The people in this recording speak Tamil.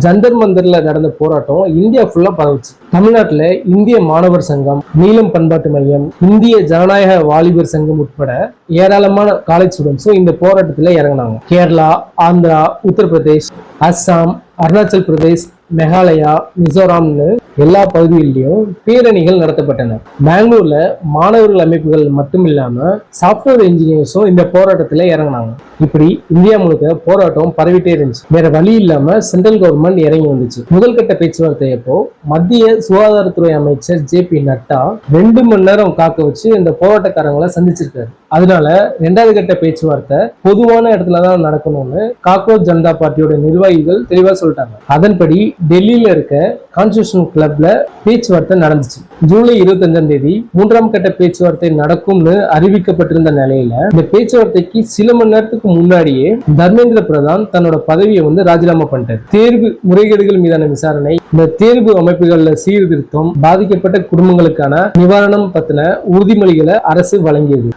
ஜந்தர் மந்தர்ல நடந்த போராட்டம் இந்தியா ஃபுல்லா பரவுச்சு. தமிழ்நாட்டுல இந்திய மாணவர் சங்கம், நீலம் பண்பாட்டு மையம், இந்திய ஜனநாயக வாலிபர் சங்கம் உட்பட ஏராளமான காலேஜ் ஸ்டூடெண்ட்ஸும் இந்த போராட்டத்துல இறங்கினாங்க. கேரளா, ஆந்திரா, உத்தரப்பிரதேஷ், அஸ்ஸாம், அருணாச்சல் பிரதேஷ், மெகாலயா, மிசோராம்னு எல்லா பகுதிகளிலும் பேரணிகள் நடத்தப்பட்டன. பெங்களூர்ல மாணவர்கள் அமைப்புகள் மட்டும் இல்லாம சாப்ட்வேர் இன்ஜினியர்ஸும் இந்த போராட்டத்துல இறங்கினாங்க. இப்படி இந்தியா முழுக்க போராட்டம் பரவிட்டே இருந்துச்சு. வேற வழி இல்லாம சென்ட்ரல் கவர்மெண்ட் இறங்கி வந்துச்சு. முதல் கட்ட பேச்சுவார்த்தை அப்போ மத்திய சுகாதாரத்துறை அமைச்சர் JP நட்டா 2 மணி நேரம் காக்க வச்சு இந்த போராட்டக்காரங்களை சந்திச்சிருக்காரு. அதனால 2வது கட்ட பேச்சுவார்த்தை பொதுவான இடத்துலதான் நடக்கணும்னு காக்ரோச் ஜனதா பார்ட்டியோட நிர்வாகிகள் தெளிவா சொல்லிட்டாங்க. அதன்படி டெல்லியில இருக்க கான்ஸ்டிடியூஷன் கிளப்ல பேச்சுவார்த்தை நடந்துச்சு. ஜூலை 25ஆம் தேதி 3ஆம் கட்ட பேச்சுவார்த்தை நடக்கும்னு அறிவிக்கப்பட்டிருந்த நிலையில இந்த பேச்சுவார்த்தைக்கு சில மணி நேரத்துக்கு முன்னாடியே தர்மேந்திர பிரதான் தன்னோட பதவியை ராஜினாமா பண்ணிட்டார். தேர்வு முறைகேடுகள் மீதான விசாரணை, இந்த தேர்வு அமைப்புகள்ல சீர்திருத்தம், பாதிக்கப்பட்ட குடும்பங்களுக்கான நிவாரணம் பத்தின உறுதிமொழிகளை அரசு வழங்கியது.